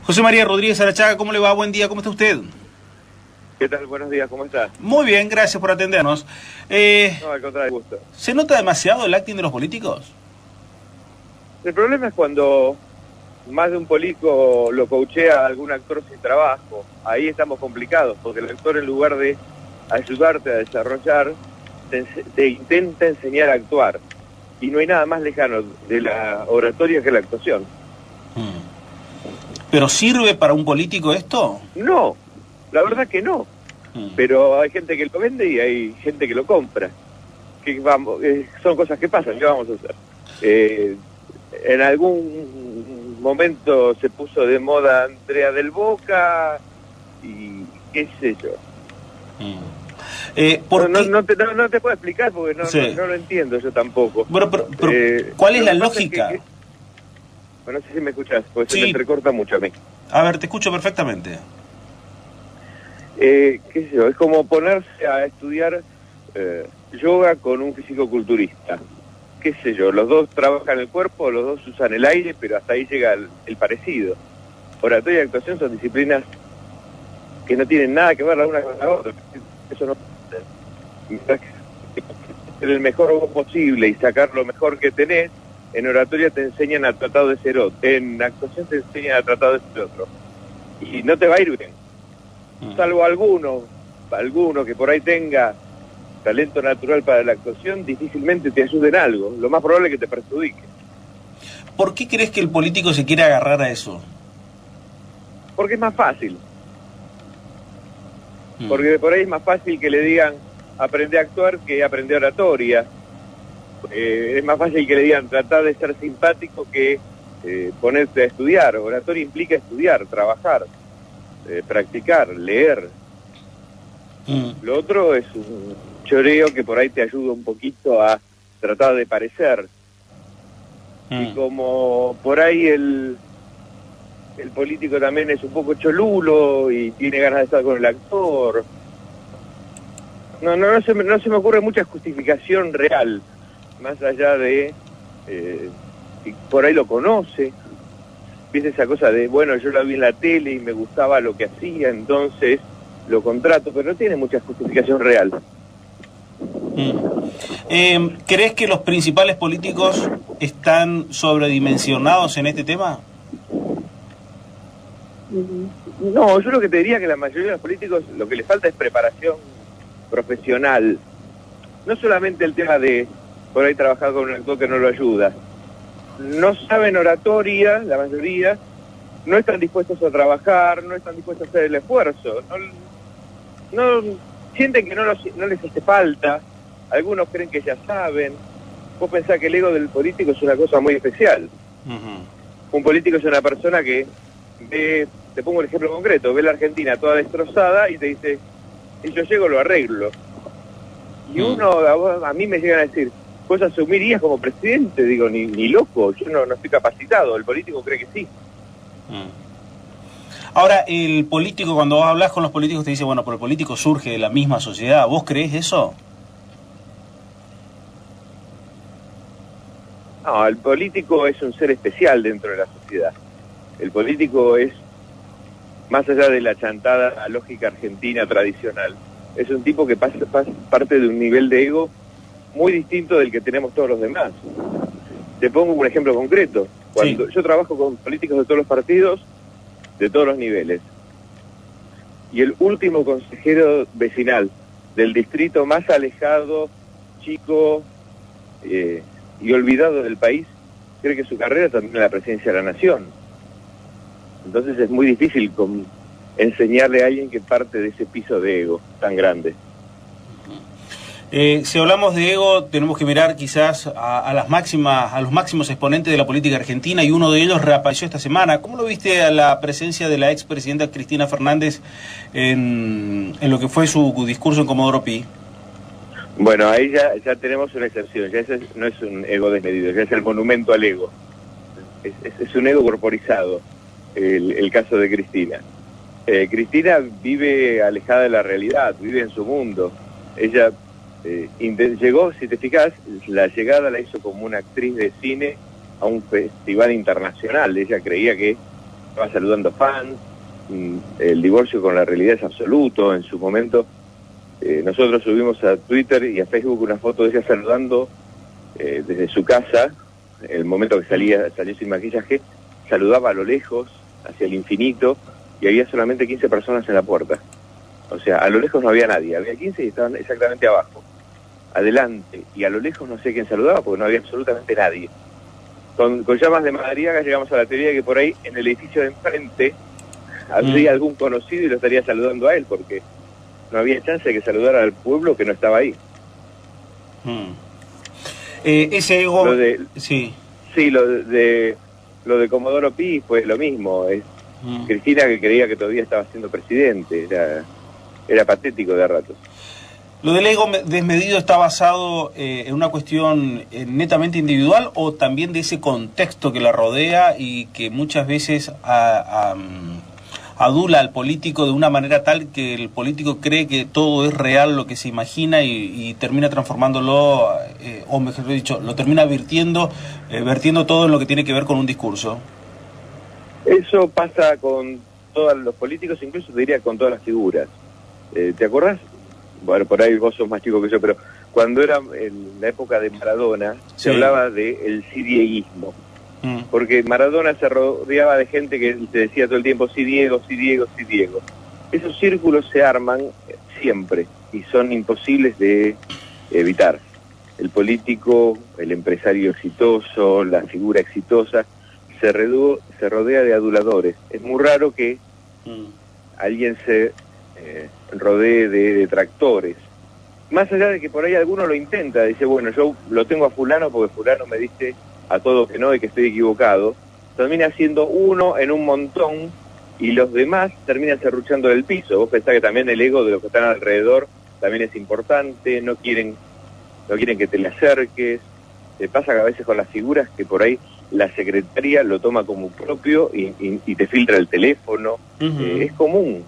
José María Rodríguez Arachaga, ¿cómo le va? Buen día, ¿cómo está usted? ¿Qué tal? Buenos días, ¿cómo estás? Muy bien, gracias por atendernos. No, al contrario, gusto. ¿Se nota demasiado el acting de los políticos? El problema es cuando más de un político lo coachea a algún actor sin trabajo. Ahí estamos complicados, porque el actor, en lugar de ayudarte a desarrollar, te intenta enseñar a actuar. Y no hay nada más lejano de la oratoria que la actuación. ¿Pero sirve para un político esto? No, la verdad que no. Pero hay gente que lo vende y hay gente que lo compra. Que vamos, son cosas que pasan, ¿qué vamos a hacer? En algún momento se puso de moda Andrea del Boca y qué sé yo. No te puedo explicar porque no lo entiendo yo tampoco. Bueno, pero ¿cuál es la lógica? Bueno, no sé si me escuchás, porque se me entrecorta mucho a mí. A ver, te escucho perfectamente. Qué sé yo, es como ponerse a estudiar yoga con un fisicoculturista. Qué sé yo, los dos trabajan el cuerpo, los dos usan el aire, pero hasta ahí llega el parecido. Oratoria y actuación son disciplinas que no tienen nada que ver la una con la otra. Eso no puede ser el mejor vos posible y sacar lo mejor que tenés. En oratoria te enseñan a tratar de ser otro, en actuación te enseñan a tratar de ser otro. Y no te va a ir bien. Salvo alguno que por ahí tenga talento natural para la actuación, difícilmente te ayude en algo. Lo más probable es que te perjudique. ¿Por qué crees que el político se quiere agarrar a eso? Porque es más fácil. Porque por ahí es más fácil que le digan aprende a actuar que aprende oratoria. Es más fácil que le digan tratar de ser simpático que ponerte a estudiar. Oratoria implica estudiar, trabajar, practicar, leer. Lo otro es un choreo que por ahí te ayuda un poquito a tratar de parecer. Y como por ahí el político también es un poco cholulo y tiene ganas de estar con el actor, no se me ocurre mucha justificación real, más allá de si por ahí lo conoce. Viste esa cosa de, bueno, yo la vi en la tele y me gustaba lo que hacía, entonces lo contrato, pero no tiene mucha justificación real. ¿Crees que los principales políticos están sobredimensionados en este tema? No, yo lo que te diría que la mayoría de los políticos lo que les falta es preparación profesional. No solamente el tema de por ahí trabajar con un actor que no lo ayuda. No saben oratoria, la mayoría, no están dispuestos a trabajar, no están dispuestos a hacer el esfuerzo. No sienten que no les hace falta. Algunos creen que ya saben. Vos pensás que el ego del político es una cosa muy especial. Un político es una persona que ve, te pongo el ejemplo concreto, ve la Argentina toda destrozada y te dice, si yo llego lo arreglo. Y a mí me llegan a decir, ¿vos asumirías como presidente? Digo, ni loco, yo no estoy capacitado, el político cree que sí. Ahora, el político, cuando vos hablas con los políticos, te dice, bueno, pero el político surge de la misma sociedad. ¿Vos creés eso? No, el político es un ser especial dentro de la sociedad. El político es, más allá de la chantada lógica argentina tradicional, es un tipo que parte de un nivel de ego muy distinto del que tenemos todos los demás. Te pongo un ejemplo concreto. Cuando yo trabajo con políticos de todos los partidos, de todos los niveles, y el último consejero vecinal del distrito más alejado, chico y olvidado del país, cree que su carrera también es la presidencia de la nación. Entonces es muy difícil enseñarle a alguien que parte de ese piso de ego tan grande. Si hablamos de ego, tenemos que mirar quizás a los máximos exponentes de la política argentina, y uno de ellos reapareció esta semana. ¿Cómo lo viste a la presencia de la expresidenta Cristina Fernández en lo que fue su discurso en Comodoro Pi? Bueno, ahí ya tenemos una excepción, ya ese no es un ego desmedido, ya es el monumento al ego. Es un ego corporizado, el caso de Cristina. Cristina vive alejada de la realidad, vive en su mundo. Ella llegó, si te fijas, la llegada la hizo como una actriz de cine a un festival internacional. Ella creía que estaba saludando fans, el divorcio con la realidad es absoluto. En su momento nosotros subimos a Twitter y a Facebook una foto de ella saludando desde su casa, el momento que salió sin maquillaje, saludaba a lo lejos, hacia el infinito, y había solamente 15 personas en la puerta. O sea, a lo lejos no había nadie, había 15 y estaban exactamente abajo. Adelante y a lo lejos no sé quién saludaba porque no había absolutamente nadie. Con Llamas de Madariaga llegamos a la teoría de que por ahí en el edificio de enfrente habría algún conocido y lo estaría saludando a él, porque no había chance de que saludara al pueblo que no estaba ahí. Ese ego... Sí, lo de Comodoro Pi fue lo mismo. Cristina, que creía que todavía estaba siendo presidente, era patético de ratos. ¿Lo del ego desmedido está basado en una cuestión netamente individual o también de ese contexto que la rodea y que muchas veces adula al político de una manera tal que el político cree que todo es real lo que se imagina y termina transformándolo, o mejor dicho, lo termina vertiendo todo en lo que tiene que ver con un discurso? Eso pasa con todos los políticos, incluso te diría con todas las figuras. ¿Te acordás? Bueno, por ahí vos sos más chico que yo, pero cuando era en la época de Maradona, se hablaba del sidieguismo. Porque Maradona se rodeaba de gente que te decía todo el tiempo, sí Diego, sí Diego, sí Diego. Esos círculos se arman siempre y son imposibles de evitar. El político, el empresario exitoso, la figura exitosa, se rodea de aduladores. Es muy raro que alguien se rodee de detractores. Más allá de que por ahí alguno lo intenta, dice, bueno, yo lo tengo a fulano porque fulano me dice a todo que no y que estoy equivocado, termina siendo uno en un montón y los demás terminan serruchando del piso. Vos pensás que también el ego de los que están alrededor también es importante, no quieren que te le acerques. Te pasa que a veces con las figuras que por ahí la secretaria lo toma como propio y te filtra el teléfono. Es común,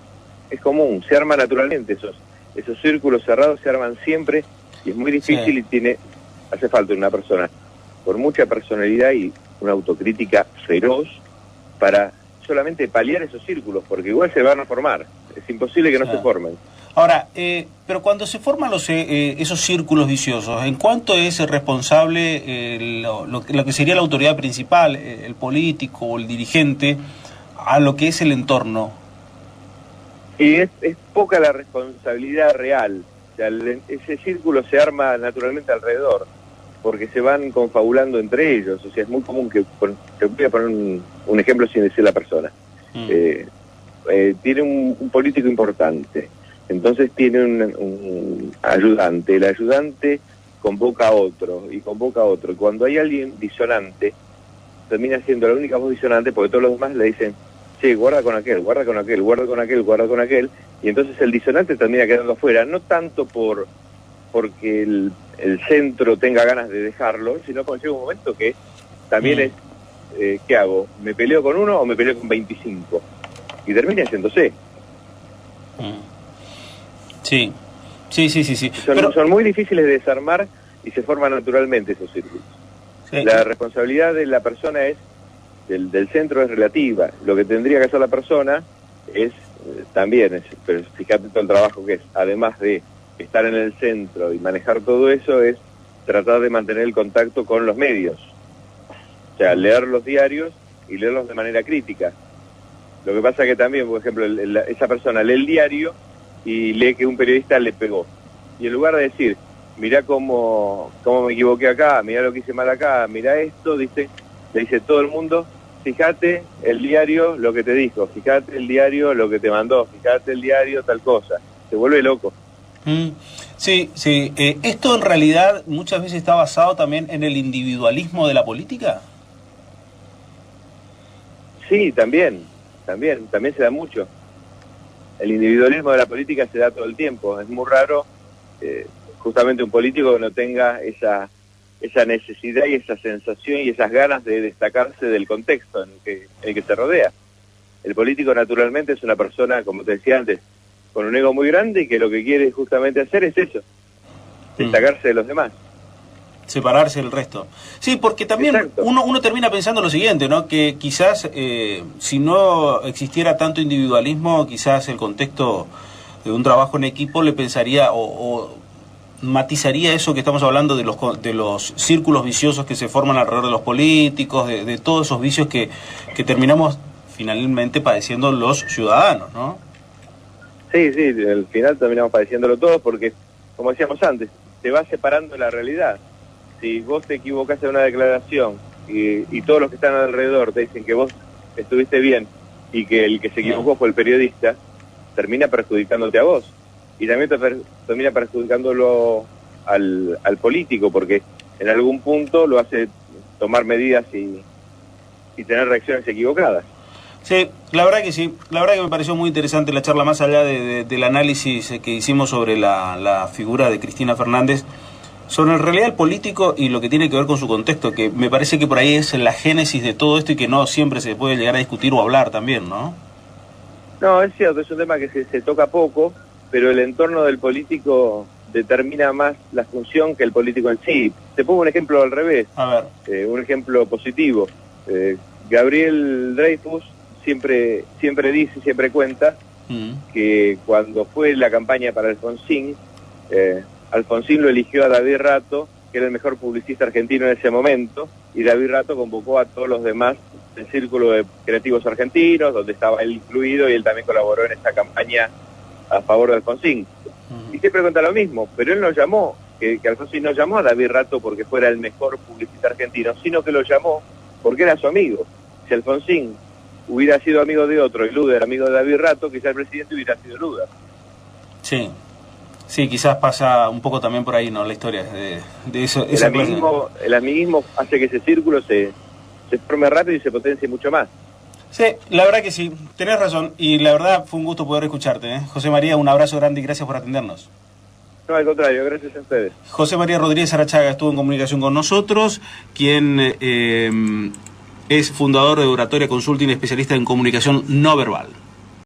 se arma naturalmente esos círculos cerrados, se arman siempre y es muy difícil y hace falta una persona con mucha personalidad y una autocrítica feroz para solamente paliar esos círculos, porque igual se van a formar, es imposible que no se formen. Ahora, pero cuando se forman esos círculos viciosos, ¿en cuánto es responsable lo que sería la autoridad principal, el político o el dirigente, a lo que es el entorno? Y es poca la responsabilidad real. O sea, ese círculo se arma naturalmente alrededor, porque se van confabulando entre ellos. O sea, es muy común que, te voy a poner un ejemplo sin decir la persona. Tiene un político importante, entonces tiene un ayudante. El ayudante convoca a otro, y convoca a otro. Y cuando hay alguien disonante, termina siendo la única voz disonante, porque todos los demás le dicen, sí, guarda con aquel, guarda con aquel, guarda con aquel, guarda con aquel, y entonces el disonante termina quedando afuera, no tanto porque el centro tenga ganas de dejarlo, sino porque llega un momento que también es, ¿qué hago? ¿Me peleo con uno o me peleo con 25? Y termina haciéndose. Sí. Son muy difíciles de desarmar y se forman naturalmente esos círculos. Sí. La responsabilidad de la persona del centro es relativa. Lo que tendría que hacer la persona pero fíjate todo el trabajo que es, además de estar en el centro y manejar todo eso, es tratar de mantener el contacto con los medios. O sea, leer los diarios y leerlos de manera crítica. Lo que pasa que también, por ejemplo, esa persona lee el diario y lee que un periodista le pegó. Y en lugar de decir, mirá cómo me equivoqué acá, mirá lo que hice mal acá, mirá esto, le dice todo el mundo, fíjate el diario lo que te dijo, fíjate el diario lo que te mandó, fíjate el diario tal cosa. Se vuelve loco. Sí. ¿Esto en realidad muchas veces está basado también en el individualismo de la política? Sí, también se da mucho. El individualismo de la política se da todo el tiempo. Es muy raro justamente un político que no tenga esa necesidad y esa sensación y esas ganas de destacarse del contexto en el que se rodea. El político naturalmente es una persona, como te decía antes, con un ego muy grande y que lo que quiere justamente hacer es eso, destacarse de los demás. Separarse del resto. Sí, porque también uno termina pensando lo siguiente, ¿no? Que quizás si no existiera tanto individualismo, quizás el contexto de un trabajo en equipo le pensaría o matizaría eso que estamos hablando de los círculos viciosos que se forman alrededor de los políticos, de todos esos vicios que terminamos finalmente padeciendo los ciudadanos, ¿no? Sí, al final terminamos padeciéndolo todos porque, como decíamos antes, te va separando la realidad. Si vos te equivocás en una declaración y todos los que están alrededor te dicen que vos estuviste bien y que el que se equivocó fue el periodista, termina perjudicándote a vos. Y también termina perjudicándolo al político, porque en algún punto lo hace tomar medidas y tener reacciones equivocadas. Sí, la verdad que sí. La verdad que me pareció muy interesante la charla, más allá del análisis que hicimos sobre la figura de Cristina Fernández, sobre en realidad el político y lo que tiene que ver con su contexto, que me parece que por ahí es la génesis de todo esto y que no siempre se puede llegar a discutir o hablar también, ¿no? No, es cierto, es un tema que se toca poco, pero el entorno del político determina más la función que el político en sí. Te pongo un ejemplo al revés, a ver. Un ejemplo positivo. Gabriel Dreyfus siempre dice, siempre cuenta, que cuando fue la campaña para Alfonsín, Alfonsín lo eligió a David Rato, que era el mejor publicista argentino en ese momento, y David Rato convocó a todos los demás del Círculo de Creativos Argentinos, donde estaba él incluido, y él también colaboró en esa campaña a favor de Alfonsín. Y siempre cuenta lo mismo, pero él no llamó, que Alfonsín no llamó a David Rato porque fuera el mejor publicista argentino, sino que lo llamó porque era su amigo. Si Alfonsín hubiera sido amigo de otro y Luder amigo de David Rato, quizás el presidente hubiera sido Luder. Sí. Sí, quizás pasa un poco también por ahí, ¿no? La historia de eso. El amiguismo hace que ese círculo se forme rápido y se potencie mucho más. Sí, la verdad que sí, tenés razón. Y la verdad fue un gusto poder escucharte, ¿eh? José María, un abrazo grande y gracias por atendernos. No, al contrario, gracias a ustedes. José María Rodríguez Arachaga estuvo en comunicación con nosotros, quien es fundador de Oratoria Consulting, especialista en comunicación no verbal.